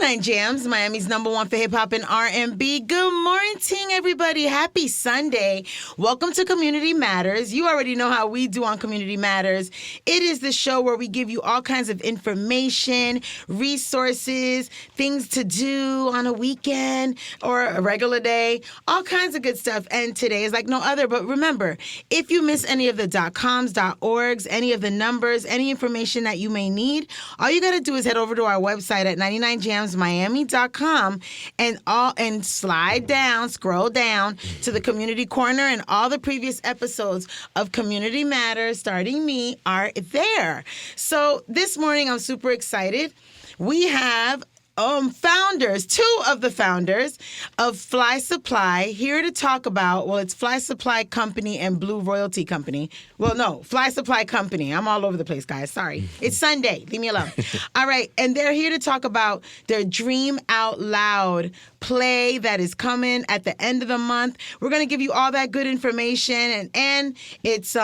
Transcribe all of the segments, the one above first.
99 Jamz, Miami's #1 for hip-hop and R&B. Good morning, everybody. Happy Sunday. Welcome to Community Matters. You already know how we do on Community Matters. It is the show where we give you all kinds of information, resources, things to do on a weekend or a regular day, all kinds of good stuff. And today is like no other. But remember, if you miss any of the .coms, .orgs, any of the numbers, any information that you may need, all you got to do is head over to our website at 99jamsmiami.com and scroll down to the community corner, and all the previous episodes of Community Matters, starting me, are there. So this morning I'm super excited. We have founders, two of the founders of Fly Supply here to talk about, well, it's Fly Supply Company and Blue Royalty Company. Well, no, Fly Supply Company. I'm all over the place, guys. Sorry. It's Sunday. Leave me alone. All right. And they're here to talk about their Dream Out Loud play that is coming at the end of the month. We're going to give you all that good information, and it's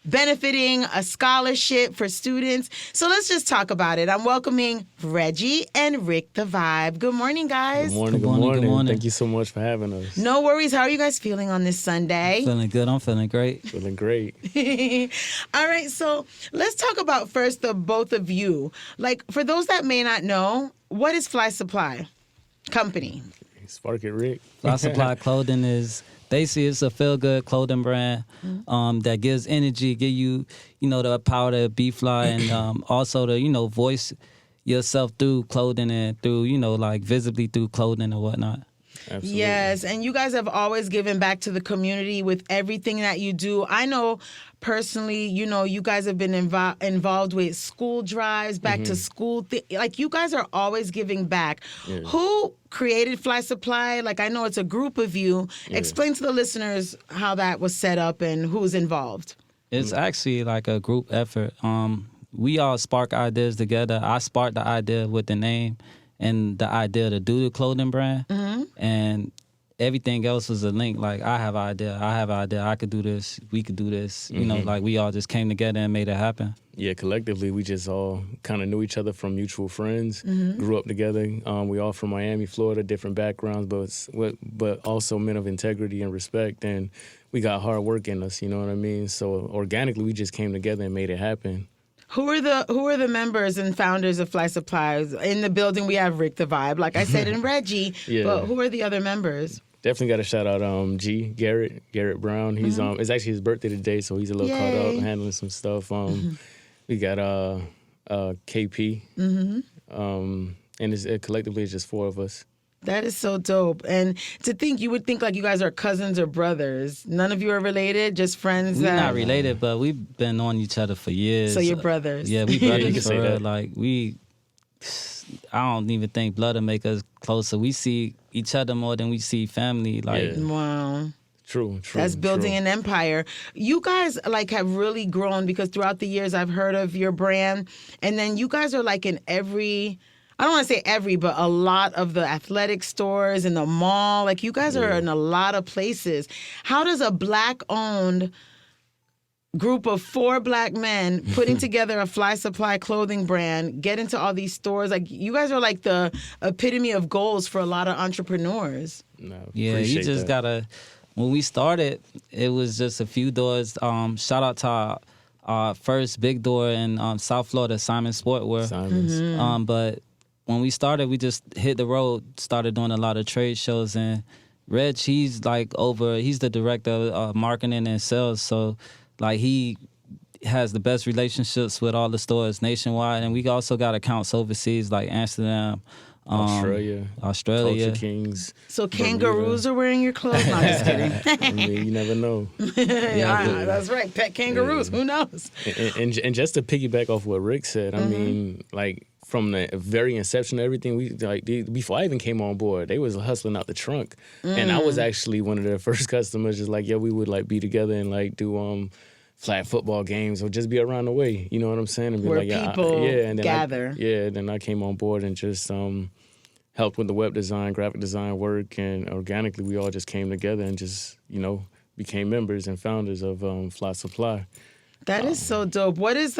benefiting a scholarship for students. So let's just talk about it. I'm welcoming Reggie and Rick the Vibe. Good morning, guys. Good morning. Thank you so much for having us. No worries. How are you guys feeling on this Sunday? Feeling good. I'm feeling great. Feeling great. All right. So let's talk about first the both of you. Like, for those that may not know, what is Fly Supply Company? Spark it, Rick. Fly Supply Clothing is basically, it's a feel-good clothing brand that gives energy, give you, the power to be fly, and also to, voice yourself through clothing and through, visibly through clothing and whatnot. Absolutely. Yes, and you guys have always given back to the community with everything that you do. I know personally, you guys have been involved with school drives, back to school. Like, you guys are always giving back. Yeah. Who created Fly Supply? Like, I know it's a group of you. Yeah. Explain to the listeners how that was set up and who's involved. It's actually like a group effort. We all spark ideas together. I sparked the idea with the name and the idea to do the clothing brand, and everything else was a link. Like, I have an idea, I could do this, we could do this. Like, we all just came together and made it happen. Yeah, collectively, we just all kind of knew each other from mutual friends, grew up together. We all from Miami, Florida, different backgrounds, but also men of integrity and respect, and we got hard work in us, you know what I mean? So organically, we just came together and made it happen. Who are the members and founders of Fly Supplies? In the building, we have Rick the Vibe, like I said, and Reggie. Yeah. But who are the other members? Definitely got to shout out Garrett Brown. He's it's actually his birthday today, so he's a little caught up handling some stuff. We got KP, and collectively it's just four of us. That is so dope. And to think, you would think like you guys are cousins or brothers. None of you are related, just friends. We're not related, but we've been on each other for years. So you're brothers. Yeah, we brothers for real. Like, I don't even think blood will make us closer. We see each other more than we see family. Like, wow. True. That's building an empire. You guys have really grown, because throughout the years I've heard of your brand, and then you guys are like in every, I don't want to say every, but a lot of the athletic stores and the mall. Like, you guys are in a lot of places. How does a Black-owned group of 4 Black men putting together a Fly Supply clothing brand get into all these stores? Like, you guys are like the epitome of goals for a lot of entrepreneurs. No, yeah, you just gotta. When we started, it was just a few doors. Shout out to our first big door in South Florida, Simon Sportwear. But when we started, we just hit the road, started doing a lot of trade shows. And Reg, he's the director of marketing and sales. So, like, he has the best relationships with all the stores nationwide. And we also got accounts overseas, like Amsterdam, Australia, Culture Kings. So kangaroos are wearing your clothes? No, I'm just kidding. I mean, you never know. That's right. Pet kangaroos. Who knows? And just to piggyback off what Rick said, I mean, like, from the very inception of everything, before I even came on board, they was hustling out the trunk, and I was actually one of their first customers. Just like, we would be together and do flag football games or just be around the way. You know what I'm saying? And be where people and then gather. Then I came on board and just helped with the web design, graphic design work, and organically we all just came together and just became members and founders of Fly Supply. That is so dope. What is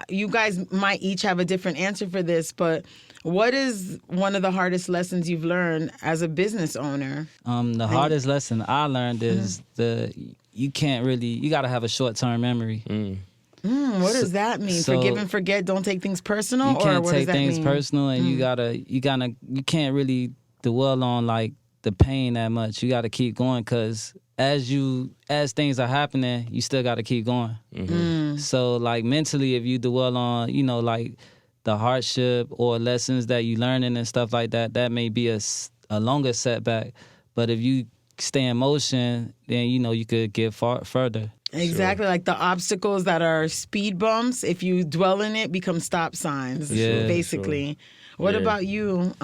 you guys might each have a different answer for this, but What is one of the hardest lessons you've learned as a business owner? The hardest lesson I learned is you got to have a short-term memory. What does that mean? So- Forgive and forget. Don't take things personal. You can't or what take does that things mean? personal, and you can't really dwell on like the pain that much. You got to keep going, because as things are happening, you still got to keep going. So like mentally, if you dwell on like the hardship or lessons that you learning and stuff like that, that may be a longer setback. But if you stay in motion, then you could get further. Exactly, like the obstacles that are speed bumps, if you dwell in it, become stop signs, basically. What about you,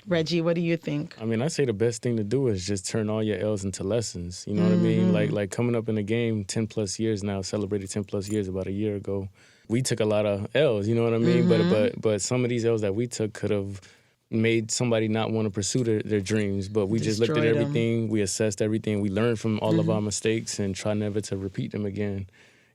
Reggie? What do you think? I mean, I say the best thing to do is just turn all your L's into lessons. You know what I mean? Like coming up in the game 10 plus years now, celebrated 10 plus years about a year ago. We took a lot of L's, you know what I mean? But some of these L's that we took could have made somebody not want to pursue their dreams. But we just looked at Destroyed 'em. everything, we assessed everything, we learned from all of our mistakes and try never to repeat them again.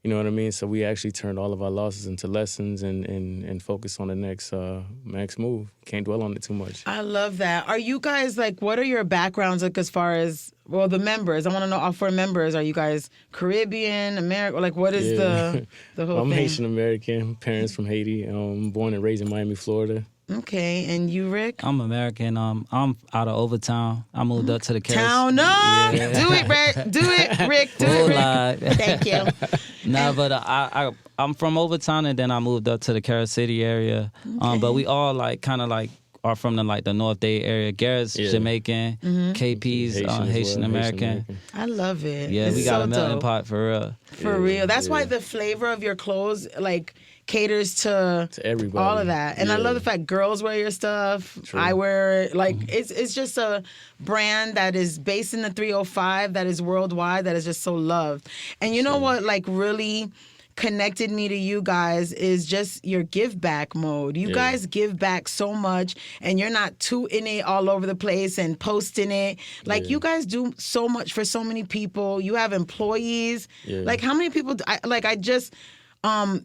You know what I mean? So we actually turned all of our losses into lessons and focus on the next move. Can't dwell on it too much. I love that. Are you guys like, what are your backgrounds like as far as, well, the members? I want to know all 4 members. Are you guys Caribbean, American? Like, what is the whole I'm thing? Haitian American, parents from Haiti, born and raised in Miami, Florida. Okay, and you, Rick? I'm American. I'm out of Overtown. I moved up to the Town up! Yeah. Do it, Rick. Do it, Rick. Do it, Rick. Lie. Thank you. Nah, but I'm from Overtown, and then I moved up to the Carol City area. But we all are from the North Day area. Garrett's Jamaican, KP's Haitian American. I love it. Yeah, It's we got so a melting dope. pot for real. For real. That's why the flavor of your clothes, like, caters to everybody. all of that. And I Yeah. love the fact girls wear your stuff. True. I wear it. Like, it's just a brand that is based in the 305, that is worldwide, that is just so loved. And you know what, like, really connected me to you guys is just your give back mode. You guys give back so much, and you're not tooting it all over the place and posting it. Like, you guys do so much for so many people. You have employees. Like, how many people,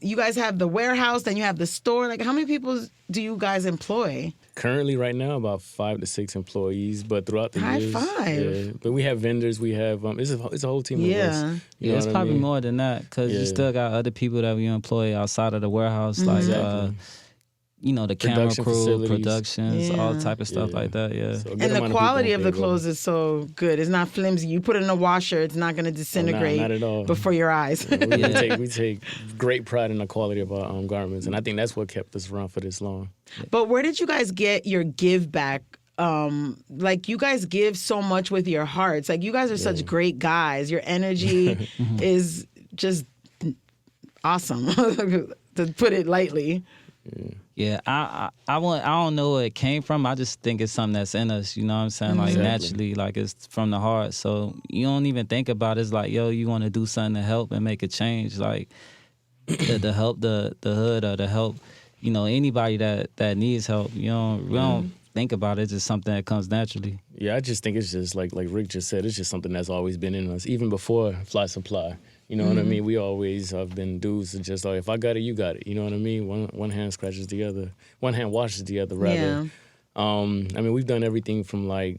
you guys have the warehouse, then you have the store. Like, how many people do you guys employ? Currently, right now, about 5 to 6 employees, but throughout the High years, five. But we have vendors. We have it's a whole team of us. Yeah. You know It's what I probably mean? more than that, because you Yeah. still got other people that we employ outside of the warehouse, like Exactly. the camera Production crew, facilities. productions, all Yeah. type of stuff like that. Yeah. So a good And the amount quality people of the on payroll. clothes is so good. It's not flimsy. You put it in a washer, it's not going to disintegrate not at all. before your eyes. We take great pride in the quality of our garments, and I think that's what kept us around for this long. But where did you guys get your give back? Like, you guys give so much with your hearts. Like, you guys are such great guys. Your energy is just awesome, to put it lightly. Yeah, I don't know where it came from. I just think it's something that's in us. You know what I'm saying? Like, naturally, like, it's from the heart. So you don't even think about it. It's like, yo, you want to do something to help and make a change. Like, to help the hood, or to help, anybody that needs help. We don't think about it. It's just something that comes naturally. Yeah, I just think it's just like Rick just said. It's just something that's always been in us, even before Fly Supply. You know what I mean? We always have been dudes that just like, if I got it, you got it. You know what I mean? One hand scratches the other. One hand washes the other, rather. Yeah. I mean, we've done everything from like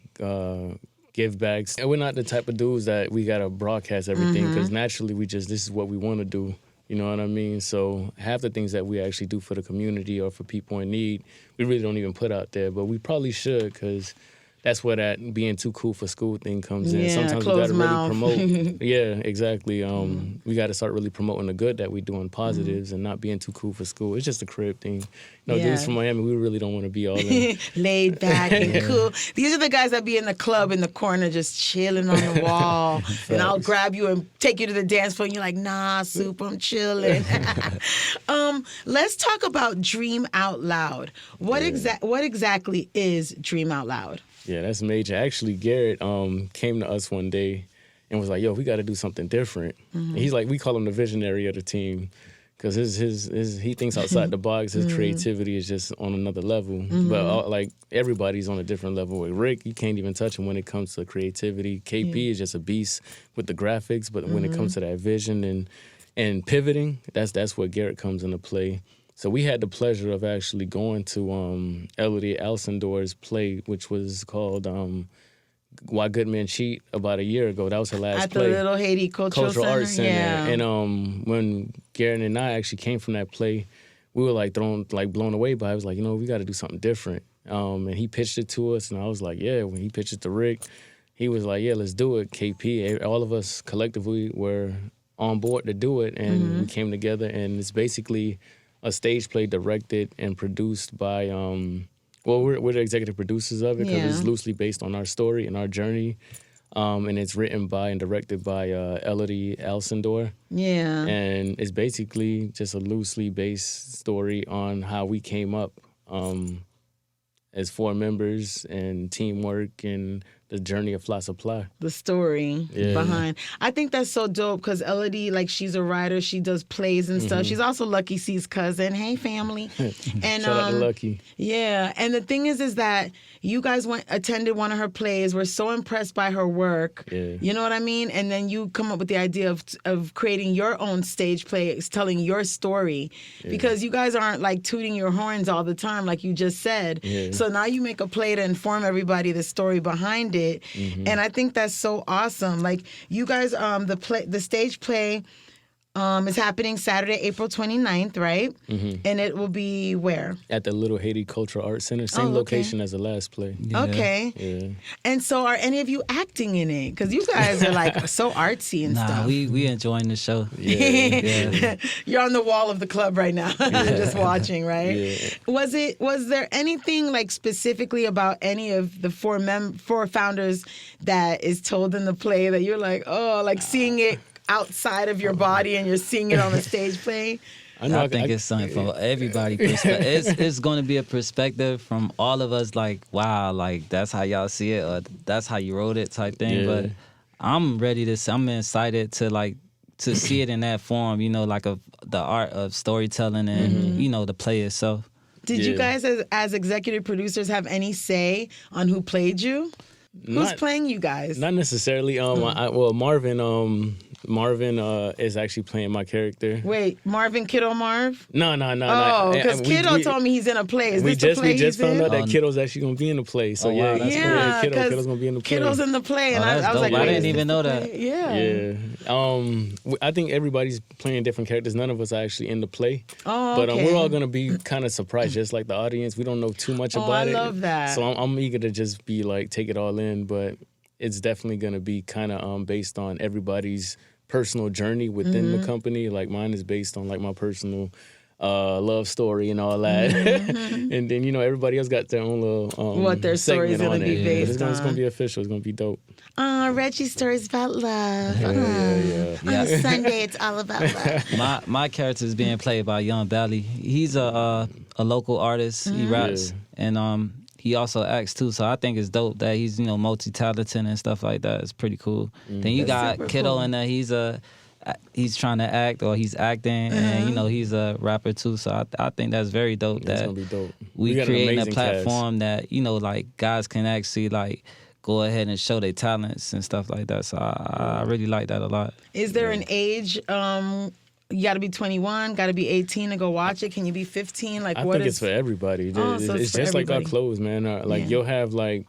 give backs. And we're not the type of dudes that we got to broadcast everything, because naturally this is what we want to do. You know what I mean? So half the things that we actually do for the community or for people in need, we really don't even put out there. But we probably should, because that's where that being too cool for school thing comes in. Yeah, Sometimes we got to closed mouth. really promote. Yeah, exactly. We got to start really promoting the good that we do and positives, and not being too cool for school. It's just a crib thing. Dudes from Miami, we really don't want to be all in. Laid back and cool. These are the guys that be in the club in the corner just chilling on the wall. And I'll grab you and take you to the dance floor, and you're like, nah, Soup, I'm chilling. Let's talk about Dream Out Loud. What exactly is Dream Out Loud? Yeah, that's major. Actually, Garrett came to us one day and was like, yo, we got to do something different. And he's like, we call him the visionary of the team, because he thinks outside the box. His creativity is just on another level. But like, everybody's on a different level. With Rick, you can't even touch him when it comes to creativity. KP is just a beast with the graphics, but when it comes to that vision and pivoting, that's where Garrett comes into play. So we had the pleasure of actually going to Elodie Alcindor's play, which was called Why Good Men Cheat, about a year ago. That was her last At play. the Little Haiti Cultural Arts Center. Yeah. And when Garrett and I actually came from that play, we were blown away by it. I was like, we got to do something different. And he pitched it to us, and I was like, yeah. When he pitched it to Rick, he was like, yeah, let's do it. KP, all of us collectively were on board to do it, and we came together, and it's basically a stage play directed and produced by, we're the executive producers of it because it's loosely based on our story and our journey, and it's written by and directed by Elodie Alcindor. Yeah. And it's basically just a loosely based story on how we came up as 4 members and teamwork and the journey of Fly Supply. The story behind. I think that's so dope because Elodie, she's a writer. She does plays and stuff. She's also Lucky C's cousin. Hey, family. And Shout out to Lucky. Yeah. And the thing is that you guys attended one of her plays. We're so impressed by her work. Yeah. You know what I mean? And then you come up with the idea of creating your own stage play, telling your story. Because you guys aren't tooting your horns all the time, like you just said. Yeah. So now you make a play to inform everybody the story behind it. And I think that's so awesome. You guys, the stage play is happening Saturday, April 29th, right? And it will be where? At the Little Haiti Cultural Arts Center, same location as the last play. Yeah. Okay. Yeah. And so are any of you acting in it? Because you guys are so artsy and stuff. we enjoying the show. Yeah. You're on the wall of the club right now, just watching, right? Yeah. Was there anything specifically about any of the four founders that is told in the play that you're seeing it outside of your body and you're seeing it on the stage play? I think it's something for everybody. It's going to be a perspective from all of us. Wow, that's how y'all see it, or that's how you wrote it, type thing. Yeah. But I'm excited to see it in that form. Of the art of storytelling and the play itself. Did you guys, as executive producers, have any say on who played you? Who's playing you guys? Not necessarily. Marvin is actually playing my character. Wait, Marvin Kiddo Marv? No. Oh, because Kiddo told me he's in a play. Is this the play we just he's found in? out that Kiddo's actually gonna be in the play. So wow, that's cool. Kiddo's gonna be in the play. Kiddo's in the play, and that's I was dope. like, I wait, didn't is even this know the that. play? Yeah. I think everybody's playing different characters. None of us are actually in the play. Oh, But okay. we're all gonna be kind of surprised, just like the audience. We don't know too much about it. I love that. So I'm eager to just be take it all in. But it's definitely gonna be kind of based on everybody's personal journey within the company. Mine is based on my personal love story and all that. And then everybody else got their own little what their story's segment gonna on be it. based But it's on. gonna be official. It's gonna be dope. Reggie's story is about love. Yeah. On Sunday, it's all about love. My character is being played by Young Belly. He's a local artist. He raps and he also acts too. So I think it's dope that he's multi-talented and stuff like that. It's pretty cool. Then you got Kiddo in there. He's trying to act, or he's acting, and he's a rapper too. So I think that's very dope. That's that gonna be dope. we got an creating a amazing platform that guys can actually go ahead and show their talents and stuff like that. So I really like that a lot. Is there an age? You got to be 21, got to be 18 to go watch it. Can you be 15? I think it's for everybody. Oh, so it's it's for just like our everybody. clothes, man. You'll have the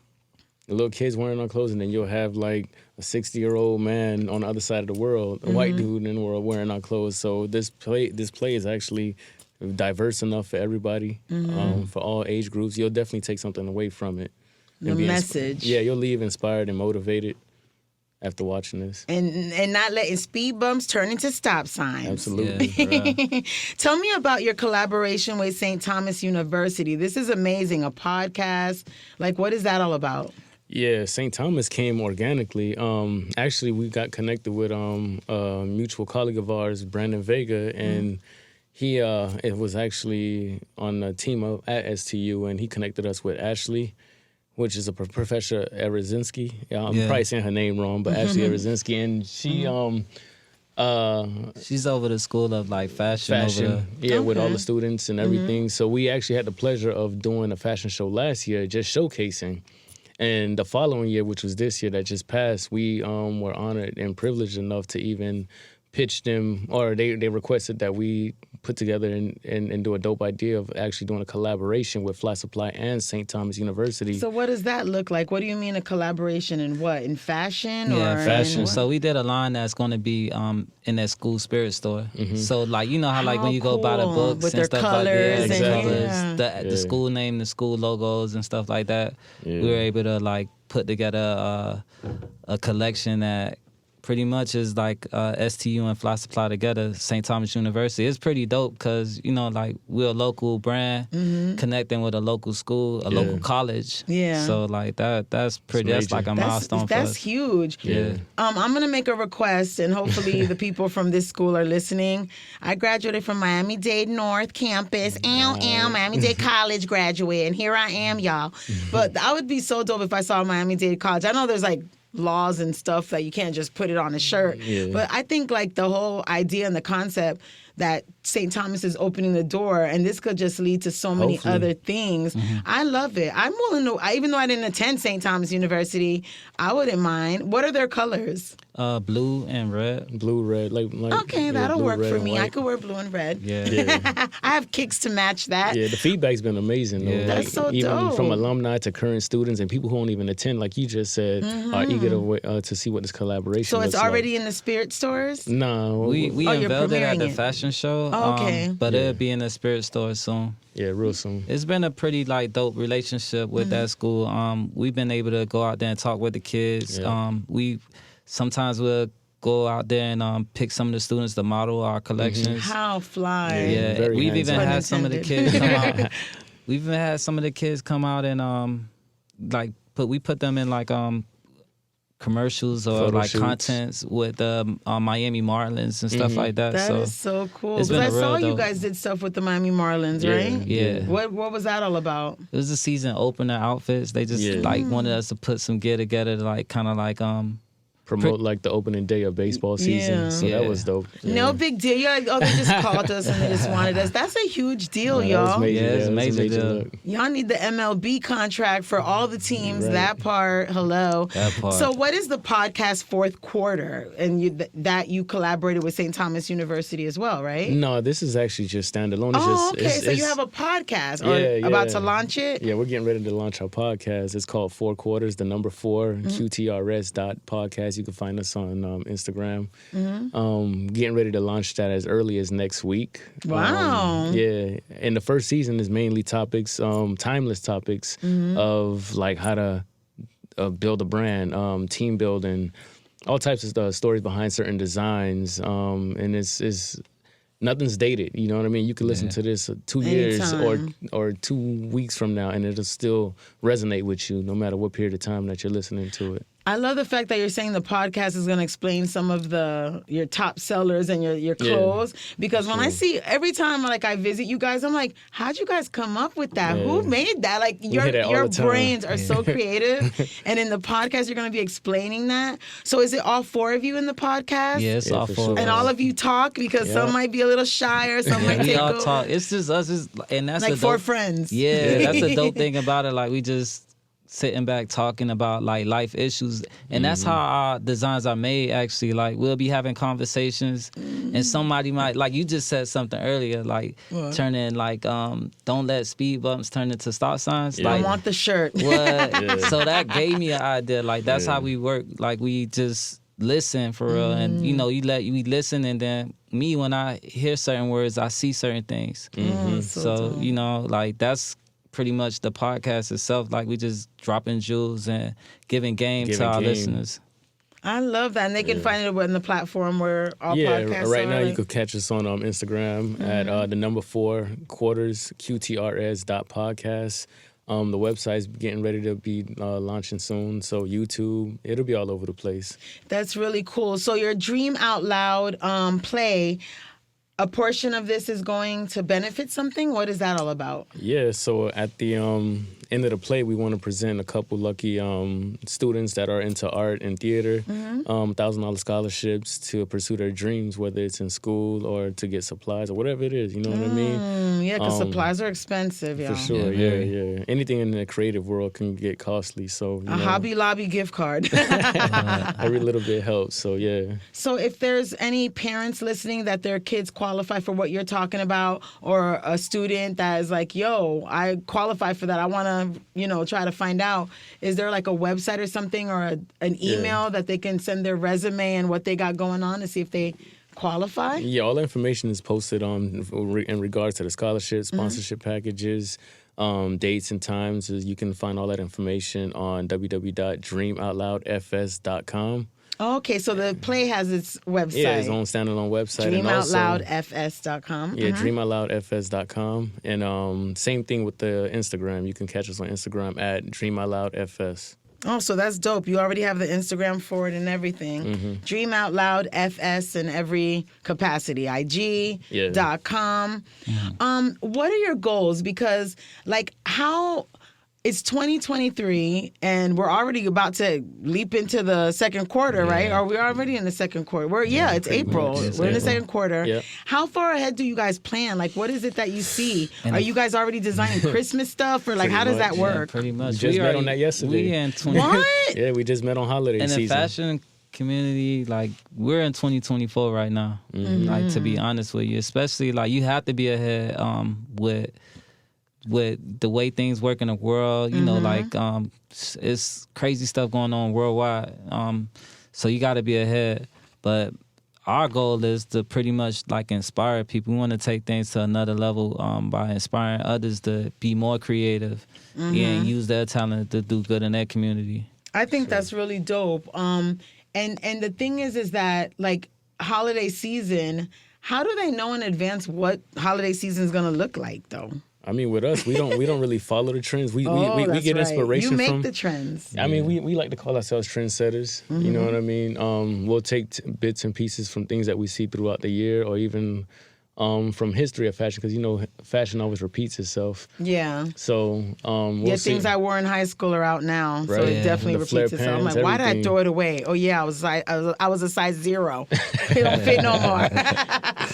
little kids wearing our clothes, and then you'll have a 60-year-old man on the other side of the world, a white dude in the world wearing our clothes. So this play is actually diverse enough for everybody, for all age groups. You'll definitely take something away from it. The and be message. you'll leave inspired and motivated after watching this. And not letting speed bumps turn into stop signs. Absolutely. Yeah. Tell me about your collaboration with St. Thomas University. This is amazing. A podcast. What is that all about? Yeah, St. Thomas came organically. Actually, we got connected with a mutual colleague of ours, Brandon Vega, and he it was actually on the team at STU, and he connected us with Ashley, which is a Professor Erezinski. I'm probably saying her name wrong, but Ashley Erezinski, and she She's over the school of fashion. Over yeah, with all the students and everything. So we actually had the pleasure of doing a fashion show last year, just showcasing. And the following year, which was this year that just passed, we were honored and privileged enough to even pitched them, or they requested that we put together and do a dope idea of actually doing a collaboration with Fly Supply and St. Thomas University. So what does that look like? What do you mean a collaboration in what? In fashion? Yeah, or fashion. So we did a line that's going to be in that school spirit store. So like, you know how like when you go buy the cool. books With and their stuff colors like that, and colors, yeah. the school name, the school logos and stuff like that. Yeah. We were able to like put together a collection that pretty much is like STU and Fly Supply together, St. Thomas University. It's pretty dope because, you know, like we're a local brand connecting with a local school, a local college. Yeah. So like that's pretty, that's like a milestone for That's us. huge. Yeah. I'm going to make a request, and hopefully the people from this school are listening. I graduated from Miami-Dade North Campus, Miami-Dade College graduate, and here I am, y'all. But I would be so dope if I saw Miami-Dade College. I know there's like laws and stuff that you can't just put it on a shirt. Yeah. But I think like the whole idea and the concept that St. Thomas is opening the door, and this could just lead to so many Hopefully. other things. I love it. I'm willing to, even though I didn't attend St. Thomas University, I wouldn't mind. What are their colors? Blue and red. Blue, red, like Okay, yeah, that'll blue, work red, for and me. I white. could wear blue and red. Yeah. I have kicks to match that. Yeah, the feedback's been amazing. Though. Yeah. Like, That's so even dope. from alumni to current students and people who don't even attend, like you just said, are eager to see what this collaboration. So it's looks already in the spirit stores? Like. No, We Oh, you're unveiled it at premiering the it. fashion show. Oh, okay. But it'll be in the spirit store soon. yeah, real soon. It's been a pretty like dope relationship with that school. We've been able to go out there and talk with the kids. Yeah. We sometimes we'll go out there and pick some of the students to model our collections. How fly. Yeah, very we've even hands-on. had some of the kids come out. We've even had some of the kids come out and we put them in like commercials or Photo like shoots. contents with Miami Marlins and stuff like that. That so is so cool. it's Because been I a saw real you dope. guys did stuff with the Miami Marlins, Yeah. right? Yeah. What was that all about? it was a season opener outfits. They just Yeah. like wanted us to put some gear together to like kind of like Promote like the opening day of baseball season. Yeah. So that Yeah. was dope. Yeah. No big deal. You're like, oh, they just called us and they just wanted us. That's a huge deal, That was y'all. major. Yeah, it's that a was major deal. look. Y'all need the MLB contract for all the teams. Right. That part, hello. That part. So, what is the podcast fourth quarter? And that you collaborated with St. Thomas University as well, right? No, this is actually just standalone. It's Oh, just, okay. it's, So you it's- have a podcast or Yeah, about yeah. to launch it? Yeah, we're getting ready to launch our podcast. It's called 4 Quarters, the number 4, QTRS.podcast. You can find us on Instagram. Getting ready to launch that as early as next week. Wow. Yeah, and the first season is mainly topics, timeless topics of like how to build a brand, team building, all types of stuff, stories behind certain designs, and it's nothing's dated. You know what I mean? You can listen to this 2 years or 2 weeks from now, and it'll still resonate with you, no matter what period of time that you're listening to it. I love the fact that you're saying the podcast is going to explain some of your top sellers and your clothes. Because when I see every time like I visit you guys, I'm like, how'd you guys come up with that? Yeah. Who made that? Like hear that all your the time. brains are so creative. And in the podcast, you're going to be explaining that. So is it all 4 of you in the podcast? yeah, it's Yeah, all for for sure. And all of you talk because Yeah. some might be a little shy or some might we take all over. talk. It's just us, and that's Like the 4 dope. friends. Yeah, that's the dope thing about it. Like we just sitting back talking about like life issues, and that's how our designs are made. Actually, like we'll be having conversations, and somebody might like you just said something earlier, like turning like don't let speed bumps turn into stop signs. Yeah. I Like want the shirt. what? So that gave me an idea. Like that's how we work. Like we just listen for real, and you know we listen, and then me when I hear certain words, I see certain things. So you know, like that's pretty much the podcast itself. Like we just dropping jewels and giving game to Giving our game. listeners. I love that. And they can find it on the platform where all podcasts right are. now you like- could catch us on Instagram at the number 4 quarters QTRS.podcast. The website's getting ready to be launching soon, so YouTube, it'll be all over the place. That's really cool. So your Dream Out Loud play, a portion of this is going to benefit something? What is that all about? Yeah, so at the end of the play, we want to present a couple lucky students that are into art and theater, $1,000 scholarships to pursue their dreams, whether it's in school or to get supplies or whatever it is. You know what I mean? Yeah, because supplies are expensive, y'all. For sure, yeah. Anything in the creative world can get costly, so A Hobby Lobby gift card. every little bit helps. So yeah. So if there's any parents listening that their kids qualify for what you're talking about, or a student that is like, yo, I qualify for that, I want to, try to find out, is there like a website or something, or an email that they can send their resume and what they got going on to see if they qualify? Yeah, all the information is posted in regards to the scholarship, sponsorship packages, dates and times. You can find all that information on www.dreamoutloudfs.com. Okay, so the play has its website. Yeah, its own standalone website. DreamOutLoudFS.com. Yeah, DreamOutLoudFS.com. And same thing with the Instagram. You can catch us on Instagram at DreamOutLoudFS. Oh, so that's dope. You already have the Instagram for it and everything. Dream Out Loud FS in every capacity. IG.com. What are your goals? Because, it's 2023, and we're already about to leap into the second quarter, right? Or we're already in the second quarter. It's April. We're in the second quarter. Yeah. How far ahead do you guys plan? What is it that you see? Are you guys already designing Christmas stuff, or how does that work? Yeah, pretty much. We just met on that yesterday. We in What? Yeah, we just met on holiday season. In the fashion community, we're in 2024 right now. To be honest with you, especially you have to be ahead with the way things work in the world. It's crazy stuff going on worldwide. So you got to be ahead. But our goal is to pretty much inspire people. We want to take things to another level by inspiring others to be more creative and use their talent to do good in their community. I think that's really dope. And the thing is that holiday season, how do they know in advance what holiday season is going to look like, though? I mean, with us, we don't really follow the trends. We that's get inspiration You make from the trends. I mean, we like to call ourselves trendsetters. You know what I mean? We'll take bits and pieces from things that we see throughout the year, or even from history of fashion, because fashion always repeats itself. Yeah. So we'll see. Things I wore in high school are out now, so Right. it definitely The flare repeats itself. I'm pants, like, why did I everything. throw it away? Oh yeah, I was a size 0. It don't fit no more.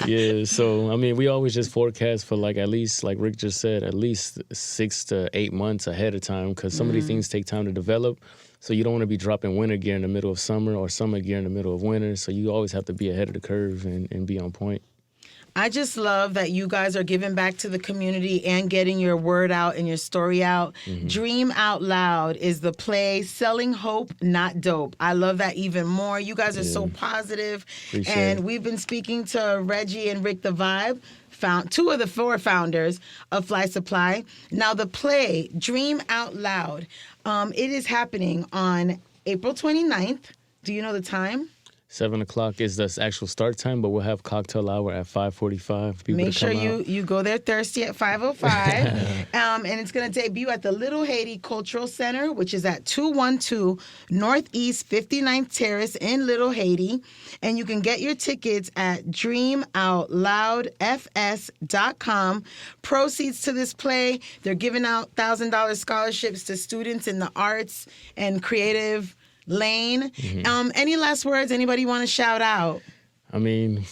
Yeah, so I mean, we always just forecast for at least, like Rick just said, at least 6 to 8 months ahead of time, because some of these things take time to develop. So you don't want to be dropping winter gear in the middle of summer or summer gear in the middle of winter. So you always have to be ahead of the curve and be on point. I just love that you guys are giving back to the community and getting your word out and your story out. Dream Out Loud is the play, selling hope, not dope. I love that even more. You guys are so positive. Appreciate And it. we've been speaking to Reggie and Rick the Vibe, 2 of the 4 founders of Fly Supply. Now the play, Dream Out Loud, it is happening on April 29th. Do you know the time? 7 o'clock is the actual start time, but we'll have cocktail hour at 5:45. Make sure you go there thirsty at 5:05. And it's going to debut at the Little Haiti Cultural Center, which is at 212 Northeast 59th Terrace in Little Haiti. And you can get your tickets at DreamOutLoudFS.com. Proceeds to this play, they're giving out $1,000 scholarships to students in the arts and creative lane. Any last words? Anybody want to shout out? I mean,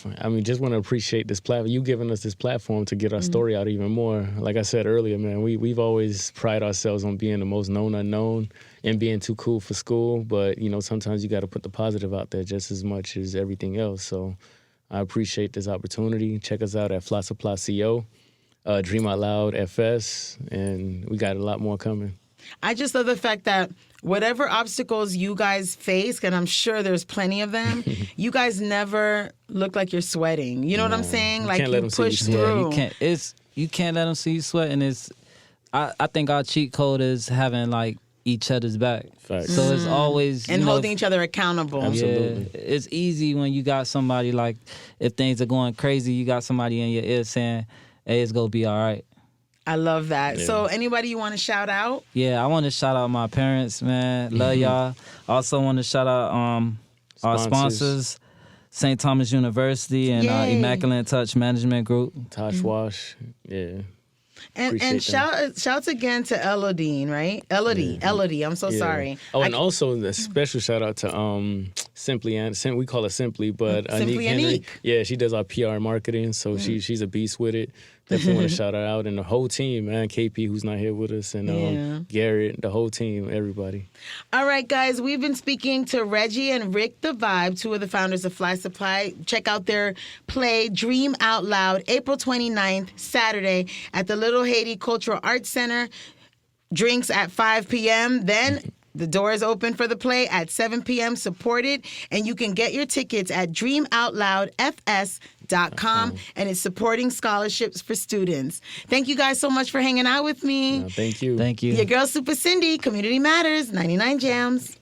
just want to appreciate this platform. You giving us this platform to get our story out even more. Like I said earlier, man, we've always pride ourselves on being the most known unknown and being too cool for school. But sometimes you got to put the positive out there just as much as everything else. So I appreciate this opportunity. Check us out at Fly Supply CO, Dream Out Loud FS, and we got a lot more coming. I just love the fact that whatever obstacles you guys face, and I'm sure there's plenty of them, you guys never look like you're sweating. You know what I'm saying? You Like can't let you them see push you sweat. through. You can't let them see you sweat, and I think our cheat code is having each other's back. Facts. So it's always And holding each other accountable. Absolutely. Yeah, it's easy when you got somebody if things are going crazy, you got somebody in your ear saying, "Hey, it's gonna be all right." I love that. Yeah. So anybody you want to shout out? Yeah, I want to shout out my parents, man. Love y'all. Also want to shout out our Sponsors. sponsors. St. Thomas University and Yay. Immaculate Touch Management Group. Tosh Wash, yeah. And shouts again to Elodine, right? Elodie. I'm so sorry. Oh, and also a special shout out to Simply we call her Simply, but Simply Henry. Anique. Yeah, she does our PR and marketing, so she's a beast with it. Definitely want to shout her out, and the whole team, man. KP, who's not here with us, and Garrett, the whole team, everybody. All right, guys, we've been speaking to Reggie and Rick the Vibe, two of the founders of Fly Supply. Check out their play, Dream Out Loud, April 29th, Saturday, at the Little Haiti Cultural Arts Center. Drinks at 5 p.m. Then the doors open for the play at 7 p.m. Support it, and you can get your tickets at dreamoutloudfs.com, and it's supporting scholarships for students. Thank you guys so much for hanging out with me. Thank you. Thank you. Your girl, Supa Cindy, Community Matters, 99 Jamz.